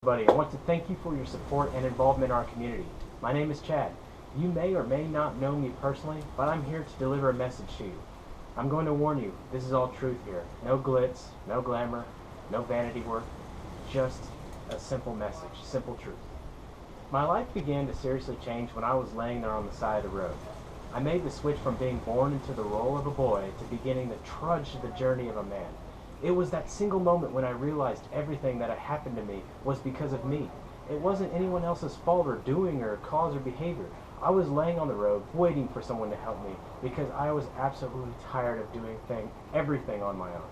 Everybody, I want to thank you for your support and involvement in our community. My name is Chad. You may or may not know me personally, but I'm here to deliver a message to you. I'm going to warn you, this is all truth here. No glitz, no glamour, no vanity work, just a simple message, simple truth. My life began to seriously change when I was laying there on the side of the road. I made the switch from being born into the role of a boy to beginning to trudge the journey of a man. It was that single moment when I realized everything that had happened to me was because of me. It wasn't anyone else's fault or doing or cause or behavior. I was laying on the road waiting for someone to help me because I was absolutely tired of doing everything on my own.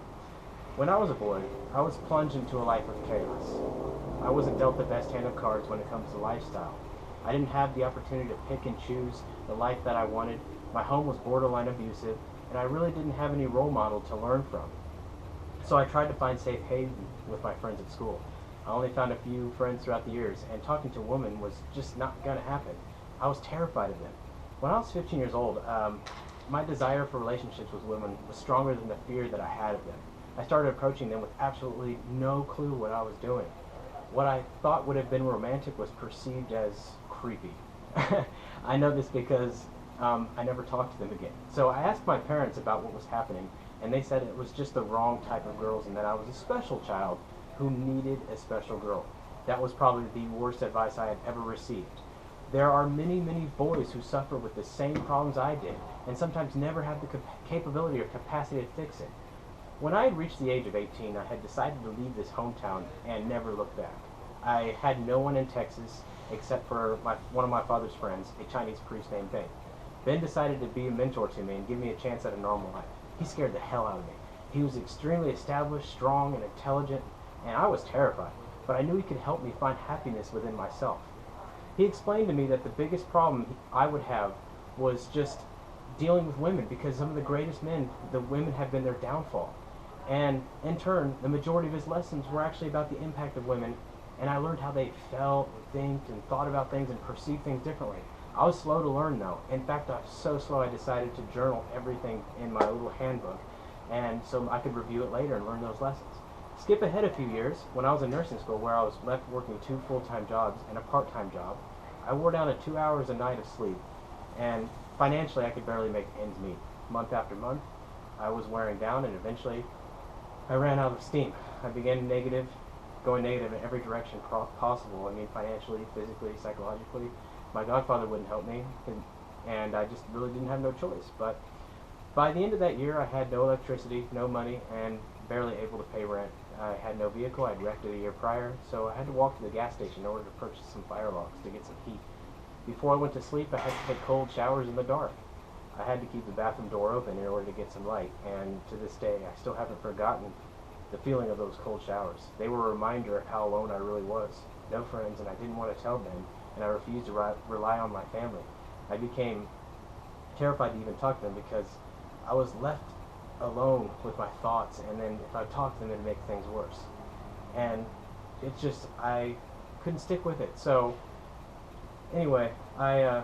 When I was a boy, I was plunged into a life of chaos. I wasn't dealt the best hand of cards when it comes to lifestyle. I didn't have the opportunity to pick and choose the life that I wanted. My home was borderline abusive, and I really didn't have any role model to learn from. So I tried to find safe haven with my friends at school. I only found a few friends throughout the years, and talking to a woman was just not going to happen. I was terrified of them. When I was 15 years old, my desire for relationships with women was stronger than the fear that I had of them. I started approaching them with absolutely no clue what I was doing. What I thought would have been romantic was perceived as creepy. I know this because I never talked to them again. So I asked my parents about what was happening, and they said it was just the wrong type of girls and that I was a special child who needed a special girl. That was probably the worst advice I had ever received. There are many, many boys who suffer with the same problems I did and sometimes never have the capability or capacity to fix it. When I had reached the age of 18, I had decided to leave this hometown and never look back. I had no one in Texas except for one of my father's friends, a Chinese priest named Ben. Ben decided to be a mentor to me and give me a chance at a normal life. He scared the hell out of me. He was extremely established, strong, and intelligent, and I was terrified, but I knew he could help me find happiness within myself. He explained to me that the biggest problem I would have was just dealing with women because some of the greatest men, the women have been their downfall. And in turn, the majority of his lessons were actually about the impact of women, and I learned how they felt and think and thought about things and perceived things differently. I was slow to learn though. In fact, I was so slow I decided to journal everything in my little handbook, and so I could review it later and learn those lessons. Skip ahead a few years, when I was in nursing school where I was left working 2 full-time jobs and a part-time job, I wore down to 2 hours a night of sleep, and financially I could barely make ends meet. Month after month, I was wearing down, and eventually I ran out of steam. I began going negative in every direction possible. I mean, financially, physically, psychologically. My godfather wouldn't help me, and I just really didn't have no choice. But by the end of that year, I had no electricity, no money, and barely able to pay rent. I had no vehicle. I'd wrecked it a year prior, so I had to walk to the gas station in order to purchase some firelocks to get some heat. Before I went to sleep, I had to take cold showers in the dark. I had to keep the bathroom door open in order to get some light, and to this day, I still haven't forgotten the feeling of those cold showers. They were a reminder of how alone I really was. No friends, and I didn't want to tell them, and I refused to rely on my family. I became terrified to even talk to them because I was left alone with my thoughts, and then if I talked to them, it'd make things worse. And it's just, I couldn't stick with it. So anyway, I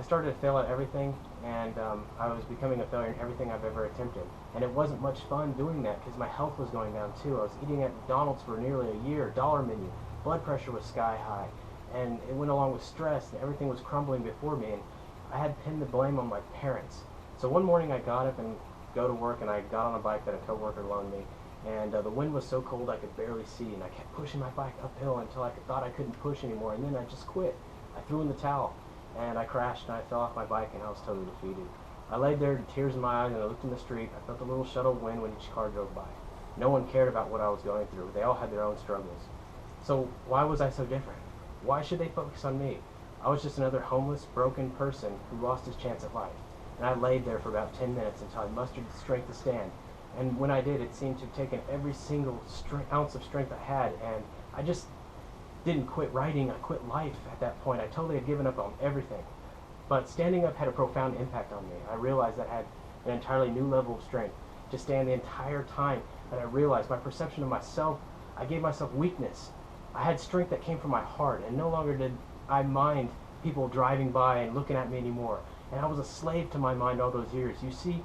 started to fail at everything, and I was becoming a failure in everything I've ever attempted. And it wasn't much fun doing that because my health was going down too. I was eating at McDonald's for nearly a year, dollar menu. Blood pressure was sky high, and it went along with stress, and everything was crumbling before me, and I had pinned the blame on my parents. So one morning I got up and go to work, and I got on a bike that a coworker loaned me, and the wind was so cold I could barely see, and I kept pushing my bike uphill until I thought I couldn't push anymore, and then I just quit. I threw in the towel, and I crashed, and I fell off my bike, and I was totally defeated. I laid there, tears in my eyes, and I looked in the street. I felt a little shuttle wind when each car drove by. No one cared about what I was going through. They all had their own struggles. So why was I so different? Why should they focus on me? I was just another homeless, broken person who lost his chance at life. And I laid there for about 10 minutes until I mustered the strength to stand. And when I did, it seemed to have taken every single ounce of strength I had, and I just didn't quit writing. I quit life at that point. I totally had given up on everything. But standing up had a profound impact on me. I realized that I had an entirely new level of strength to stand the entire time that I realized my perception of myself, I gave myself weakness. I had strength that came from my heart, and no longer did I mind people driving by and looking at me anymore. And I was a slave to my mind all those years. You see,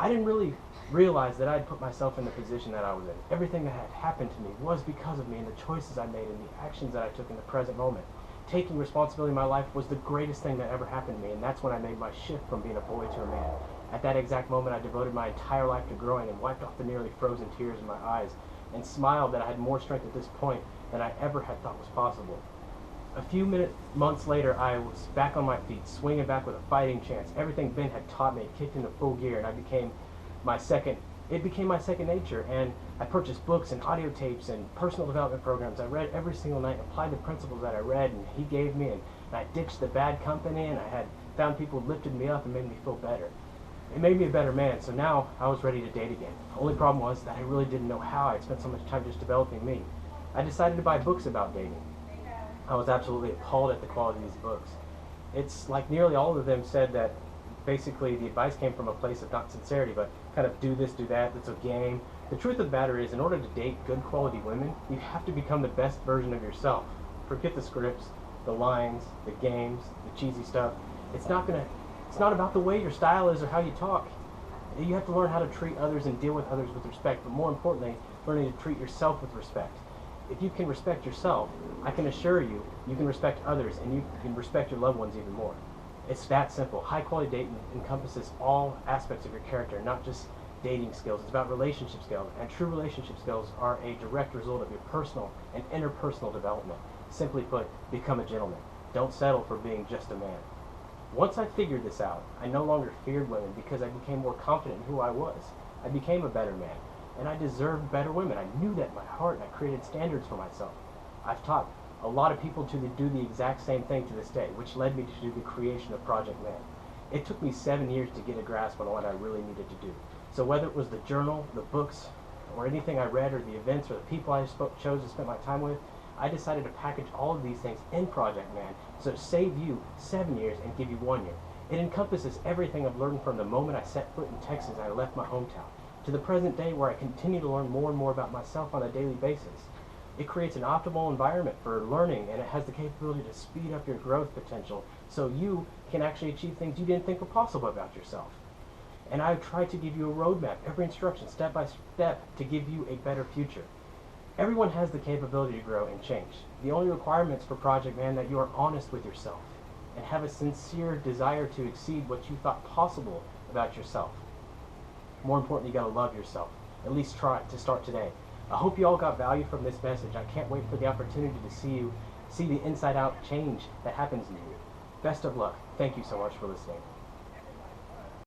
I didn't really realize that I'd put myself in the position that I was in. Everything that had happened to me was because of me and the choices I made and the actions that I took in the present moment. Taking responsibility in my life was the greatest thing that ever happened to me, and that's when I made my shift from being a boy to a man. At that exact moment, I devoted my entire life to growing and wiped off the nearly frozen tears in my eyes and smiled that I had more strength at this point than I ever had thought was possible. A few months later, I was back on my feet, swinging back with a fighting chance. Everything Ben had taught me kicked into full gear, and it became my second nature. And I purchased books and audio tapes and personal development programs. I read every single night, applied the principles that I read and he gave me, and I ditched the bad company, and I had found people who lifted me up and made me feel better. It made me a better man, so now I was ready to date again. The only problem was that I really didn't know how. I'd spent so much time just developing me. I decided to buy books about dating. I was absolutely appalled at the quality of these books. It's like nearly all of them said that basically the advice came from a place of not sincerity, but kind of do this, do that, it's a game. The truth of the matter is, in order to date good quality women, you have to become the best version of yourself. Forget the scripts, the lines, the games, the cheesy stuff. It's not about the way your style is or how you talk. You have to learn how to treat others and deal with others with respect, but more importantly, learning to treat yourself with respect. If you can respect yourself, I can assure you, you can respect others and you can respect your loved ones even more. It's that simple. High quality dating encompasses all aspects of your character, not just dating skills. It's about relationship skills, and true relationship skills are a direct result of your personal and interpersonal development. Simply put, become a gentleman. Don't settle for being just a man. Once I figured this out, I no longer feared women because I became more confident in who I was. I became a better man, and I deserved better women. I knew that in my heart, and I created standards for myself. I've taught a lot of people to do the exact same thing to this day, which led me to do the creation of Project Man. It took me 7 years to get a grasp on what I really needed to do. So whether it was the journal, the books, or anything I read, or the events, or the people I chose to spend my time with, I decided to package all of these things in Project Man, so to save you 7 years and give you 1 year. It encompasses everything I've learned from the moment I set foot in Texas and I left my hometown, to the present day where I continue to learn more and more about myself on a daily basis. It creates an optimal environment for learning, and it has the capability to speed up your growth potential so you can actually achieve things you didn't think were possible about yourself. And I've tried to give you a roadmap, every instruction, step by step, to give you a better future. Everyone has the capability to grow and change. The only requirements for Project Man that you are honest with yourself and have a sincere desire to exceed what you thought possible about yourself. More importantly, you gotta love yourself. At least try to start today. I hope you all got value from this message. I can't wait for the opportunity to see the inside out change that happens in you. Best of luck. Thank you so much for listening.